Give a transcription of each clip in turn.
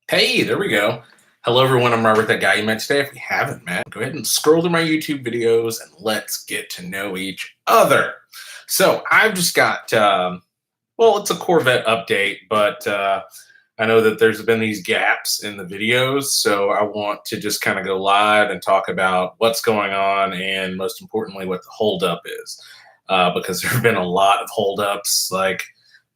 Hey, there we go. Hello, everyone. I'm Robert, that guy you met today. If we haven't met, go ahead and scroll through my YouTube videos and let's get to know each other. So I've just got, well, it's a Corvette update, but I know that there's been these gaps in the videos. So I want to just kind of go live and talk about what's going on and most importantly, what the holdup is. Because there have been a lot of holdups. Like,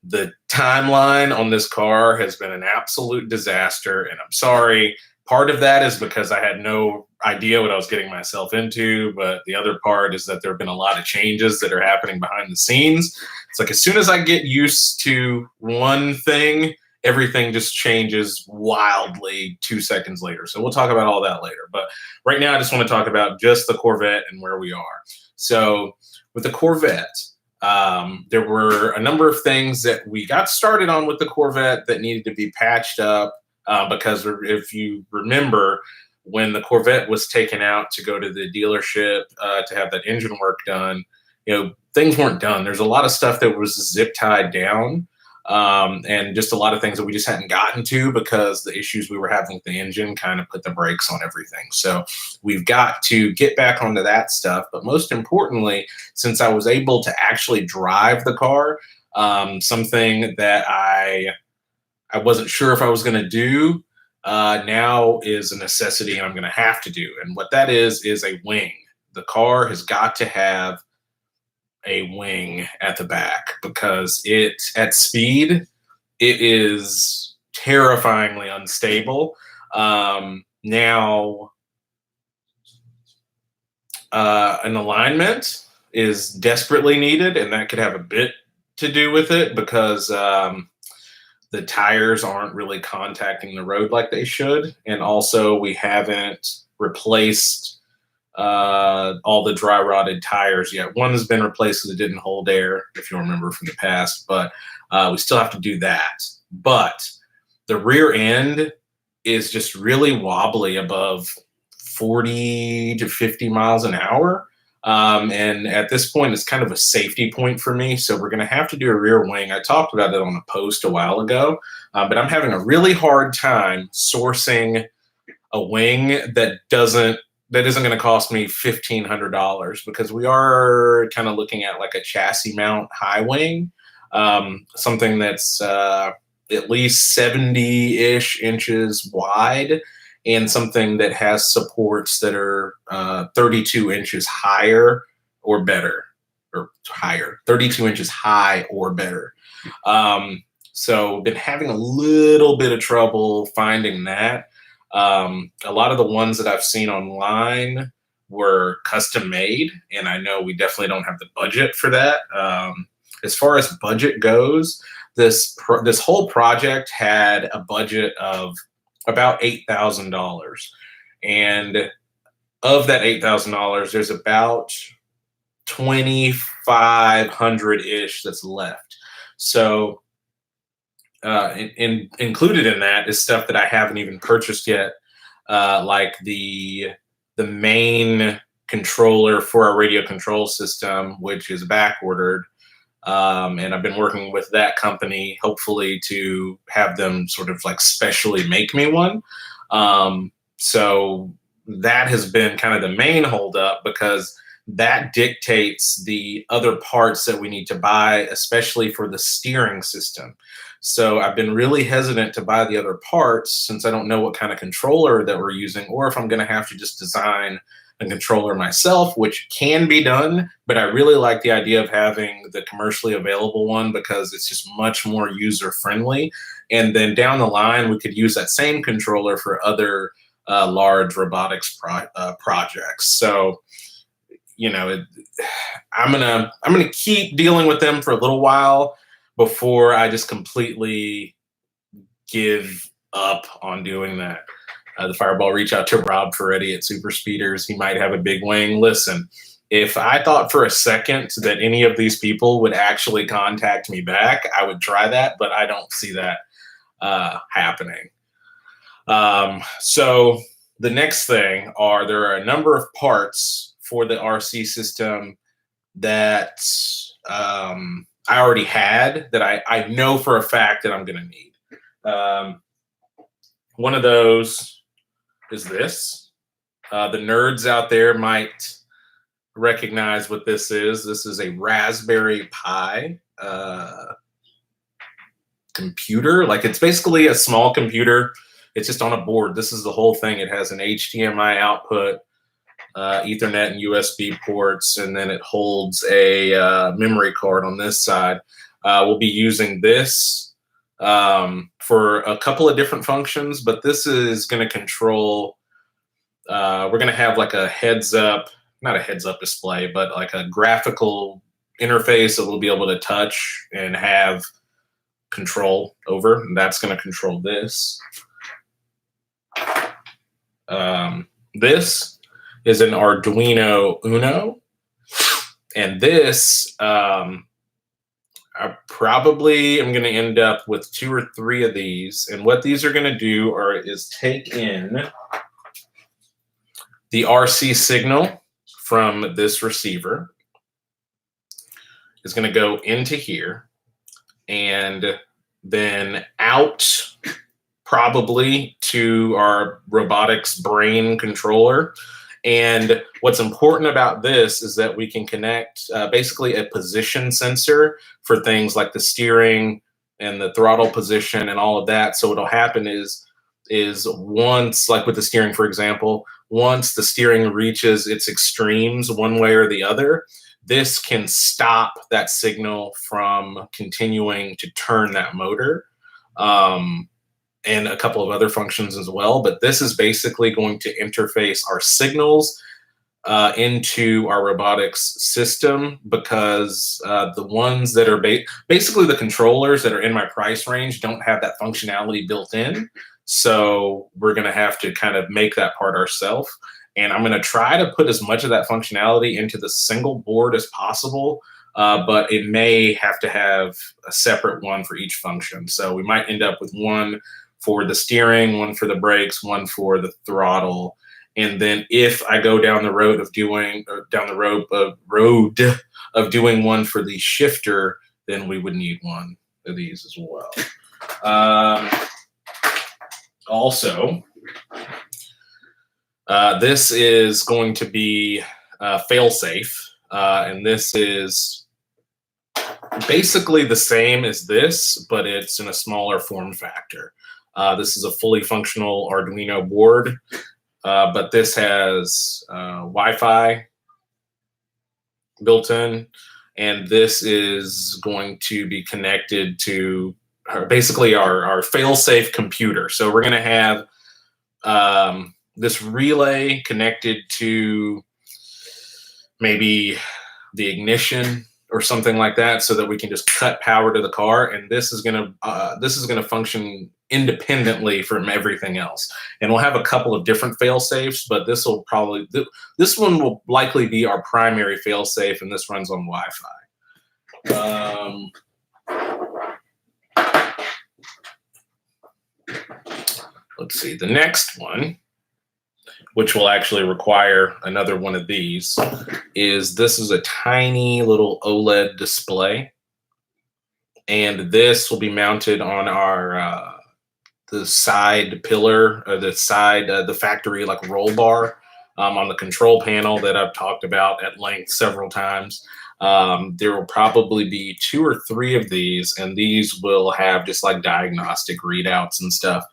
the timeline on this car has been an absolute disaster, and I'm sorry. Part of that is because I had no idea what I was getting myself into, but the other part is that there have been a lot of changes that are happening behind the scenes. It's like as soon as I get used to one thing, everything just changes wildly 2 seconds later. So we'll talk about all that later. But right now, I just want to talk about just the Corvette and where we are. So with the Corvette, there were a number of things that we got started on with the Corvette that needed to be patched up because if you remember, when the Corvette was taken out to go to the dealership to have that engine work done, things weren't done. There's a lot of stuff that was zip tied down, and just a lot of things that we just hadn't gotten to because the issues we were having with the engine kind of put the brakes on everything. So we've got to get back onto that stuff. But most importantly, since I was able to actually drive the car, something that I wasn't sure if I was going to do now is a necessity, and I'm going to have to do. And what that is a wing. The car has got to have a wing at the back because at speed, it is terrifyingly unstable. Now, an alignment is desperately needed, and that could have a bit to do with it because the tires aren't really contacting the road like they should. And also, we haven't replaced all the dry rotted tires yet. One has been replaced because it didn't hold air, if you remember from the past, but we still have to do that. But the rear end is just really wobbly above 40 to 50 miles an hour. And at this point, it's kind of a safety point for me. So we're going to have to do a rear wing. I talked about it on a post a while ago, but I'm having a really hard time sourcing a wing that isn't going to cost me $1,500 because we are kind of looking at like a chassis mount high wing, something that's at least 70-ish inches wide, and something that has supports that are 32 inches higher or better, or higher, 32 inches high or better. So been having a little bit of trouble finding that. A lot of the ones that I've seen online were custom made, and I know we definitely don't have the budget for that. As far as budget goes, this whole project had a budget of about $8,000, and of that $8,000, there's about 2,500 ish that's left. So included in that is stuff that I haven't even purchased yet, like the main controller for our radio control system, which is back ordered. And I've been working with that company, hopefully to have them sort of like specially make me one. So that has been kind of the main holdup because that dictates the other parts that we need to buy, especially for the steering system. So I've been really hesitant to buy the other parts since I don't know what kind of controller that we're using, or if I'm going to have to just design a controller myself, which can be done. But I really like the idea of having the commercially available one because it's just much more user friendly. And then down the line, we could use that same controller for other large robotics projects. So, I'm gonna keep dealing with them for a little while before I just completely give up on doing that. The Fireball, reach out to Rob Ferretti at Super Speeders. He might have a big wing. Listen, if I thought for a second that any of these people would actually contact me back, I would try that, but I don't see that happening. So the next thing there are a number of parts for the RC system that I already had that I know for a fact that I'm going to need. One of those is this. The nerds out there might recognize what this is. This is a Raspberry Pi computer. Like, it's basically a small computer. It's just on a board. This is the whole thing. It has an HDMI output, Ethernet and USB ports, and then it holds a memory card on this side. We'll be using this for a couple of different functions, but this is going to control, we're going to have like a heads-up, not a heads-up display, but like a graphical interface that we'll be able to touch and have control over, and that's going to control this. This is an Arduino Uno, and this I probably am going to end up with 2 or 3 of these, and what these are going to do is take in the RC signal from this receiver. Is going to go into here and then out probably to our robotics brain controller. And what's important about this is that we can connect basically a position sensor for things like the steering and the throttle position and all of that. So what'll happen is once, like with the steering, for example, once the steering reaches its extremes one way or the other, this can stop that signal from continuing to turn that motor, and a couple of other functions as well. But this is basically going to interface our signals into our robotics system, because the ones that are basically the controllers that are in my price range don't have that functionality built in. So we're going to have to kind of make that part ourselves. And I'm going to try to put as much of that functionality into the single board as possible, but it may have to have a separate one for each function. So we might end up with one for the steering, one for the brakes, one for the throttle. And then if I go down the road of doing one for the shifter, then we would need one of these as well. Also, this is going to be Failsafe, and this is basically the same as this, but it's in a smaller form factor. This is a fully functional Arduino board, but this has Wi-Fi built in, and this is going to be connected to basically our fail-safe computer. So we're going to have this relay connected to maybe the ignition or something like that, so that we can just cut power to the car, and this is going to function independently from everything else. And we'll have a couple of different fail safes, but this one will likely be our primary fail safe, and this runs on Wi-Fi. Let's see, the next one, which will actually require another one of these, this is a tiny little OLED display, and this will be mounted on our the side pillar, or the factory like roll bar on the control panel that I've talked about at length several times. There will probably be 2 or 3 of these, and these will have just like diagnostic readouts and stuff,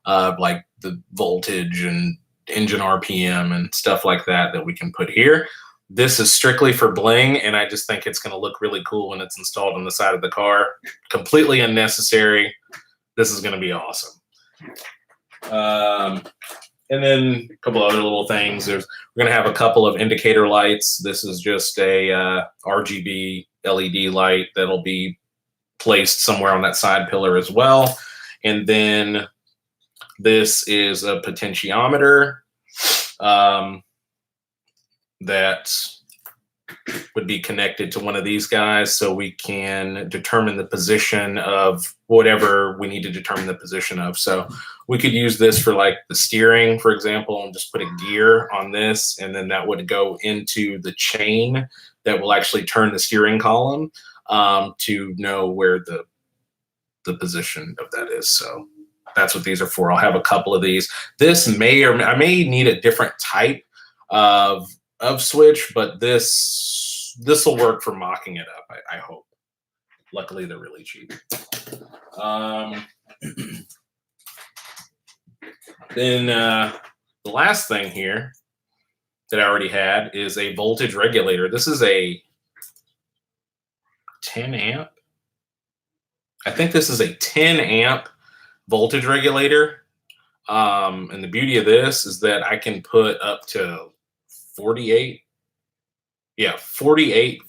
like the voltage and engine RPM and stuff like that we can put here. This is strictly for bling, and I just think it's going to look really cool when it's installed on the side of the car. Completely unnecessary. This is going to be awesome. And then a couple other little things. We're going to have a couple of indicator lights. This is just a RGB LED light that'll be placed somewhere on that side pillar as well. And then this is a potentiometer that would be connected to one of these guys, so we can determine the position of whatever we need to determine the position of. So we could use this for like the steering, for example, and just put a gear on this, and then that would go into the chain that will actually turn the steering column to know where the position of that is. So that's what these are for. I'll have a couple of these. This may or I may need a different type of switch, but this will work for mocking it up, I hope. Luckily, they're really cheap. Then the last thing here that I already had is a voltage regulator. This is a 10 amp. I think this is a 10 amp voltage regulator. And the beauty of this is that I can put up to 48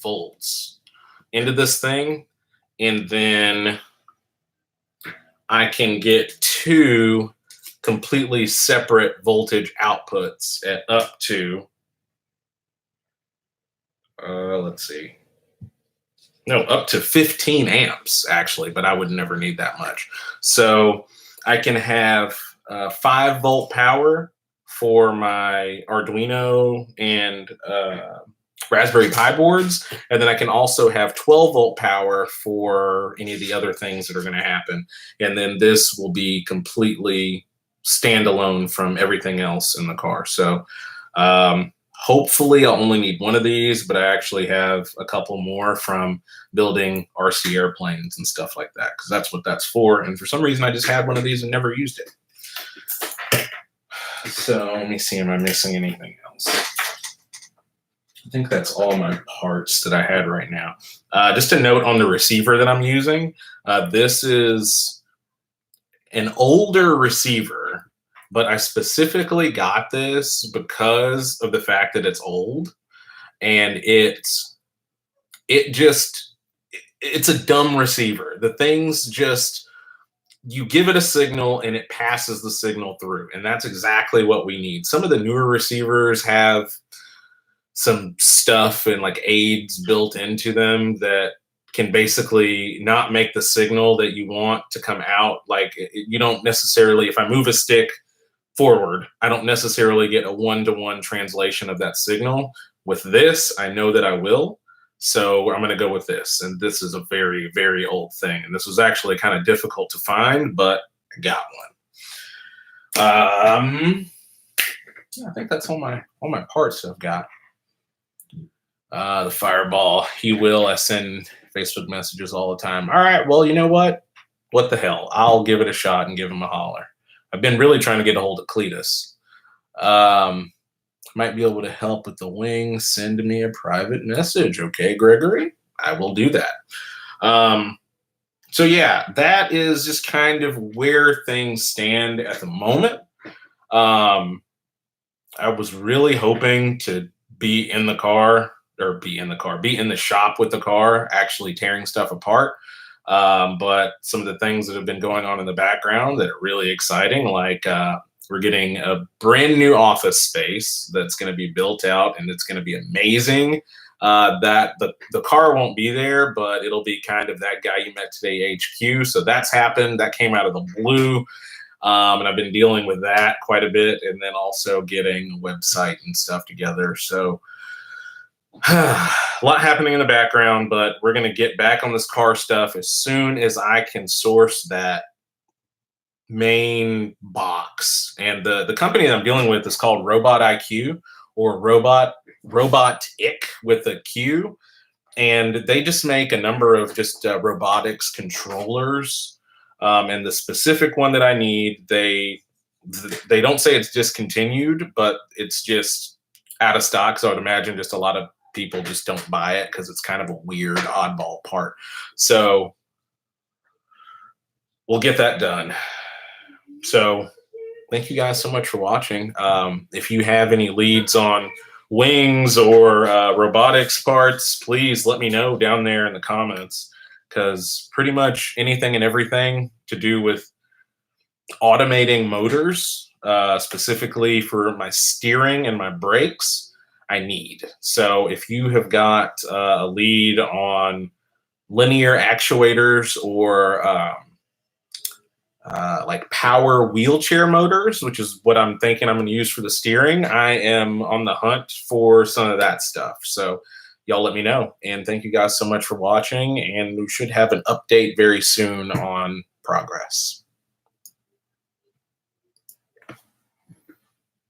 volts into this thing. And then I can get 2 completely separate voltage outputs at up to, let's see. No, up to 15 amps actually, but I would never need that much. So I can have 5 volt power for my Arduino and Raspberry Pi boards, and then I can also have 12 volt power for any of the other things that are going to happen. And then this will be completely standalone from everything else in the car. So hopefully I'll only need one of these, but I actually have a couple more from building RC airplanes and stuff like that, because that's what that's for. And for some reason, I just had one of these and never used it. So let me see, am I missing anything else? I think that's all my parts that I had right now. Just a note on the receiver that I'm using. This is an older receiver, but I specifically got this because of the fact that it's old, and it's a dumb receiver. The thing's just, you give it a signal and it passes the signal through, and that's exactly what we need. Some of the newer receivers have some stuff and like aids built into them that can basically not make the signal that you want to come out. Like, you don't necessarily, if I move a stick forward, I don't necessarily get a one-to-one translation of that signal. With this, I know that I will. So I'm going to go with this. And this is a very, very old thing. And this was actually kind of difficult to find, but I got one. Yeah, I think that's all my parts I've got. The Fireball, he will. I send Facebook messages all the time. All right, well, you know what? What the hell? I'll give it a shot and give him a holler. I've been really trying to get a hold of Cletus. Might be able to help with the wing. Send me a private message. Okay, Gregory? I will do that. So yeah, that is just kind of where things stand at the moment. I was really hoping to be in the shop with the car, actually tearing stuff apart. But some of the things that have been going on in the background that are really exciting, like we're getting a brand new office space that's going to be built out, and it's going to be amazing. That the car won't be there, but it'll be kind of that guy you met today HQ. So that's happened. That came out of the blue. And I've been dealing with that quite a bit, and then also getting a website and stuff together. So a lot happening in the background, but we're going to get back on this car stuff as soon as I can source that main box. And the company that I'm dealing with is called Robot IQ, or Robotic with a Q. And they just make a number of just robotics controllers. And the specific one that I need, they don't say it's discontinued, but it's just out of stock. So I'd imagine just a lot of people just don't buy it because it's kind of a weird oddball part. So we'll get that done. So thank you guys so much for watching. If you have any leads on wings or robotics parts, please let me know down there in the comments, because pretty much anything and everything to do with automating motors, specifically for my steering and my brakes, I need. So if you have got a lead on linear actuators or like power wheelchair motors, which is what I'm thinking I'm going to use for the steering, I am on the hunt for some of that stuff. So y'all let me know. And thank you guys so much for watching. And we should have an update very soon on progress.